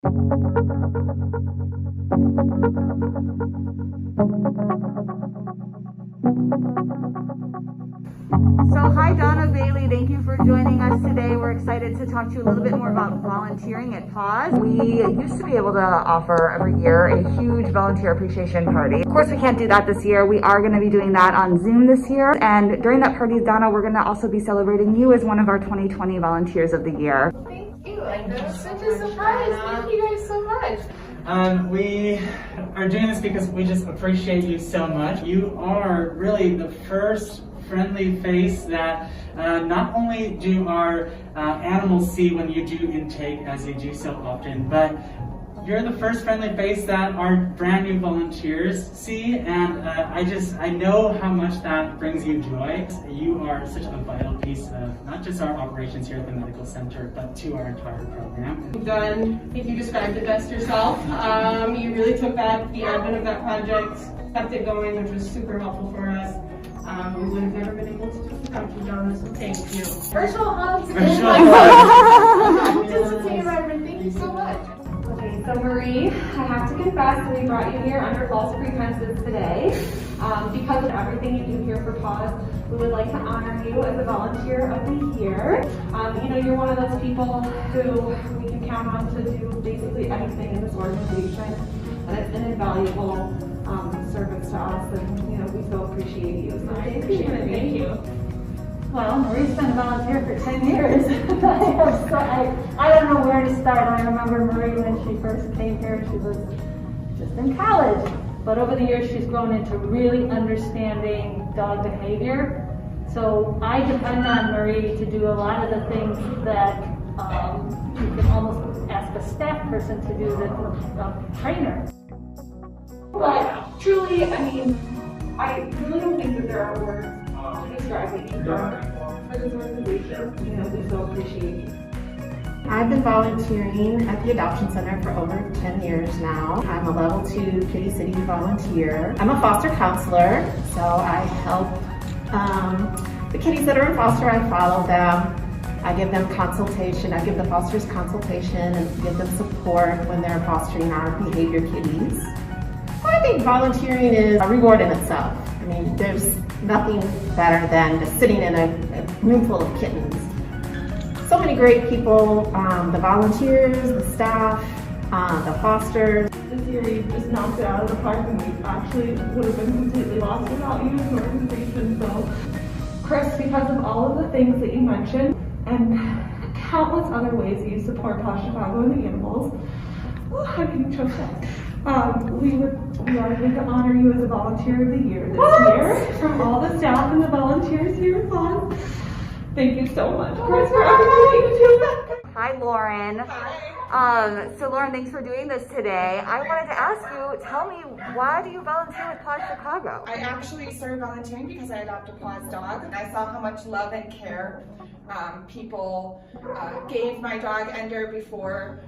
So hi Donna Bailey, thank you for joining us today. We're excited to talk to you a little bit more about volunteering at PAWS. We used to be able to offer every year a huge volunteer appreciation party. Of course we can't do that this year. We are going to be doing that on Zoom this year. And during that party, Donna, we're going to also be celebrating you as one of our 2020 Volunteers of the Year. Thank you, and that's such a surprise. Thank you guys so much. We are doing this because we just appreciate you so much. You are really the first friendly face that not only do our animals see when you do intake, as you do so often, but you're the first friendly face that our brand new volunteers see, and I know how much that brings you joy. You are such a vital piece of not just our operations here at the medical center, but to our entire program. You've done, I think you described it best yourself. You really took the advent of that project, kept it going, which was super helpful for us. We would have never been able to do it without you, Donna, so thank you. Virtual hugs. Virtual hugs. Just to say it right, thank you so much. Okay, so Marie, I have to confess that we brought you here under false pretenses today. Because of everything you do here for PAWS, we would like to honor you as a Volunteer of the Year. You're one of those people who we can count on to do basically anything in this organization, and it's an invaluable service to us, and we so appreciate you. So thank you. Well, Marie's been a volunteer for 10 years. I don't know where to start. I remember Marie when she first came here, she was just in college. But over the years, she's grown into really understanding dog behavior. So I depend on Marie to do a lot of the things that you can almost ask a staff person to do than a trainer. But truly, I really don't think that there are words to describe what you've done for this organization. We so appreciate you. I've been volunteering at the Adoption Center for over 10 years now. I'm a level 2 Kitty City volunteer. I'm a foster counselor, so I help the kitties that are in foster. I follow them. I give them consultation. I give the fosters consultation and give them support when they're fostering our behavior kitties. I think volunteering is a reward in itself. There's nothing better than just sitting in a room full of kittens. So many great people, the volunteers, the staff, the fosters. This year we just knocked it out of the park, and we actually would have been completely lost without you as an organization. So, Chris, because of all of the things that you mentioned and countless other ways that you support PAWS Chicago and the animals, how can you trust that? We are going to honor you as a Volunteer of the Year this year from all the staff and the volunteers here at PAWS. Thank you so much, Chris, for everything you do. Hi Lauren. Hi. So Lauren, thanks for doing this today. I wanted to ask you, tell me, why do you volunteer with PAWS Chicago? I actually started volunteering because I adopted a PAWS dog, and I saw how much love and care people gave my dog Ender before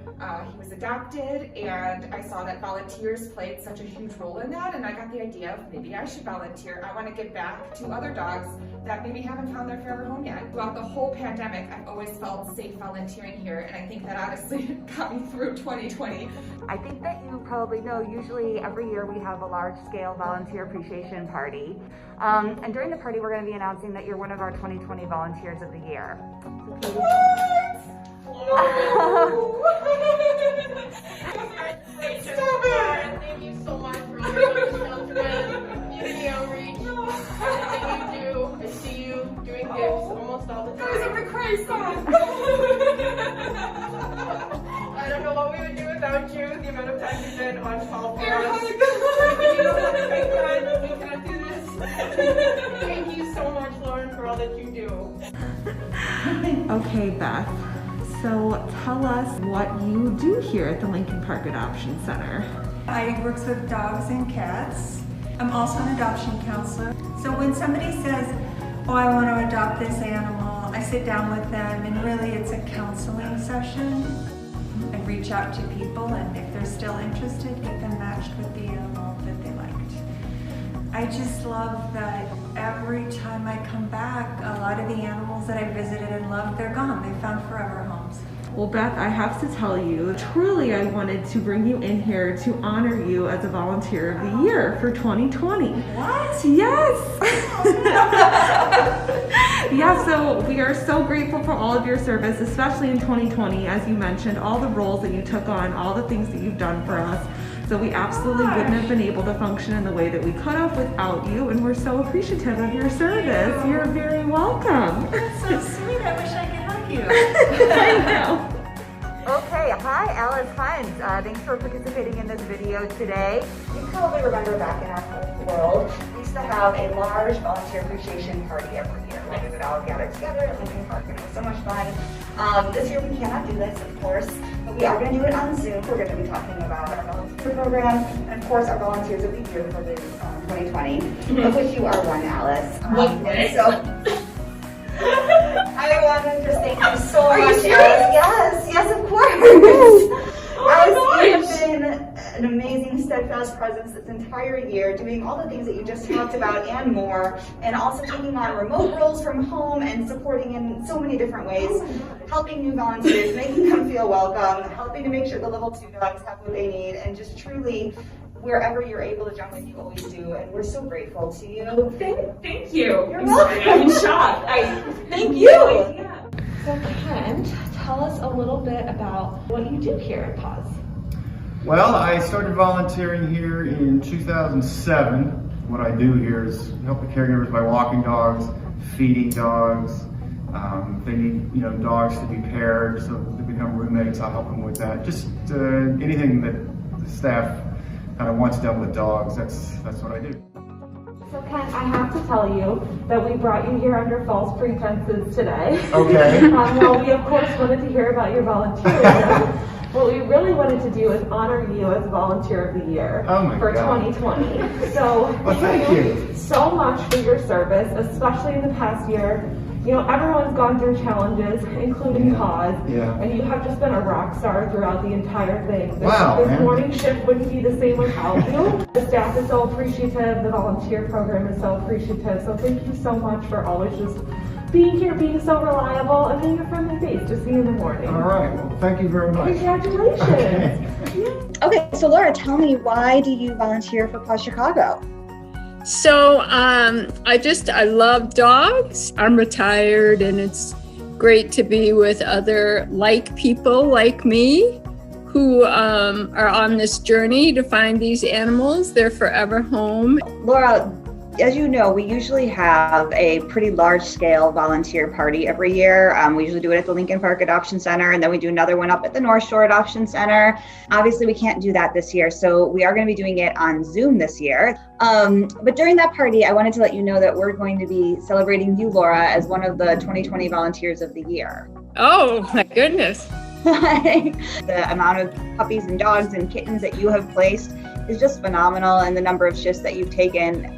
he was adopted, and I saw that volunteers played such a huge role in that, and I got the idea of maybe I should volunteer. I want to give back to other dogs that maybe haven't found their forever home yet. Throughout the whole pandemic, I've always felt safe volunteering here, and I think that honestly got me through 2020. I think that you probably know, usually every year we have a large-scale volunteer appreciation party. And during the party, we're going to be announcing that you're one of our 2020 Volunteers of the Year. Thank you so much for all your community outreach, everything you do. I see you doing gifts almost all the time. Guys, I'm a crazy song. I don't know what we would do without you, the amount of time you've been on call for us. We cannot do this. Thank you so much, Lauren, for all that you do. Okay, Beth, so tell us what you do here at the Lincoln Park Adoption Center. I work with dogs and cats. I'm also an adoption counselor. So when somebody says, oh, I want to adopt this animal, I sit down with them, and really it's a counseling session. I reach out to people, and if they're still interested, get them matched with the animal that they liked. I just love that every time I come back, a lot of the animals that I visited and loved, they're gone. They found forever homes. Well, Beth, I have to tell you, truly I wanted to bring you in here to honor you as a Volunteer of the Year for 2020. What? Yes! Yeah, so we are so grateful for all of your service, especially in 2020, as you mentioned, all the roles that you took on, all the things that you've done for us. So we absolutely wouldn't have been able to function in the way that we could have without you, and we're so appreciative of your service. You're very welcome. So sweet. I wish I could hug you. I know. Okay, hi Alice Hines. Thanks for participating in this video today. You probably remember back in our home world, we used to have a large volunteer appreciation party every year where we would all gather together at Lincoln Park, and it was so much fun. This year we cannot do this, of course, but we are going to do it on Zoom. We're going to be talking about our volunteer program and, of course, our volunteers of the year for the 2020, of which you are one, Alice. I want to just thank you so much. Are you serious? Yes, of course. Alice, you've been an amazing, steadfast presence this entire year, doing all the things that you just talked about and more, and also taking on remote roles from home and supporting in so many different ways, helping new volunteers, making them feel welcome, helping to make sure the level 2 dogs have what they need, and just truly, wherever you're able to jump in, you always do, and we're so grateful to you. Thank you. You're welcome. I'm in shock. Thank you. Yeah. So Kent, tell us a little bit about what you do here at PAWS. Well, I started volunteering here in 2007. What I do here is help the caregivers by walking dogs, feeding dogs. If they need, dogs to be paired so they become roommates, I'll help them with that. Just anything that the staff kind of wants done with dogs. That's what I do. So Kent, I have to tell you that we brought you here under false pretenses today. Okay. Well, we of course wanted to hear about your volunteerism. What we really wanted to do is honor you as Volunteer of the Year for 2020. So thank you so much for your service, especially in the past year. Everyone's gone through challenges, including PAWS, and you have just been a rock star throughout the entire thing. This morning shift wouldn't be the same without you. The staff is so appreciative, the volunteer program is so appreciative, so thank you so much for always just being here, being so reliable, and being a friendly face to see in the morning. All right, well, thank you very much. Congratulations. Okay, so Laura, tell me, why do you volunteer for PAWS Chicago? So I love dogs. I'm retired, and it's great to be with other people like me who are on this journey to find these animals their forever home. Laura, as you know, we usually have a pretty large-scale volunteer party every year. We usually do it at the Lincoln Park Adoption Center, and then we do another one up at the North Shore Adoption Center. Obviously, we can't do that this year, so we are going to be doing it on Zoom this year. But during that party, I wanted to let you know that we're going to be celebrating you, Laura, as one of the 2020 Volunteers of the Year. Oh, my goodness. The amount of puppies and dogs and kittens that you have placed is just phenomenal, and the number of shifts that you've taken.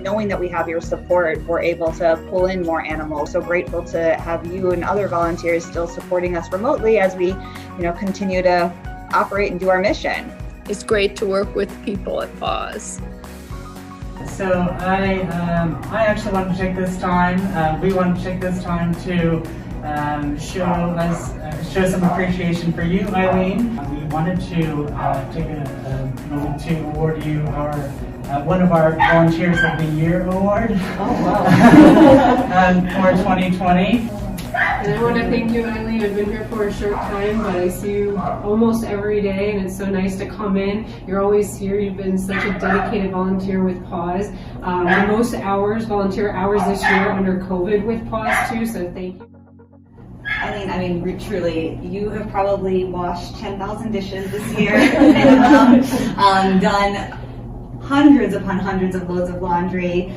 Knowing that we have your support, we're able to pull in more animals. So grateful to have you and other volunteers still supporting us remotely as we, continue to operate and do our mission. It's great to work with people at PAWS. So I actually want to take this time. We want to take this time to show some appreciation for you, Eileen. We wanted to take a moment to award you one of our Volunteers of the Year award. For 2020. And I want to thank you, Eileen. I've been here for a short time, but I see you almost every day, and it's so nice to come in. You're always here. You've been such a dedicated volunteer with PAWS. The most volunteer hours this year under COVID with PAWS too, so thank you. Eileen, truly, you have probably washed 10,000 dishes this year and done hundreds upon hundreds of loads of laundry,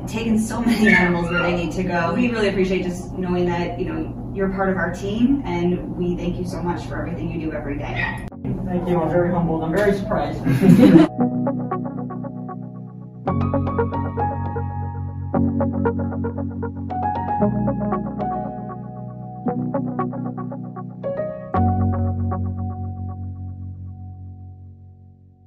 taken so many animals where they need to go. We really appreciate just knowing that, you're part of our team, and we thank you so much for everything you do every day. Thank you. I'm very humbled. I'm very surprised.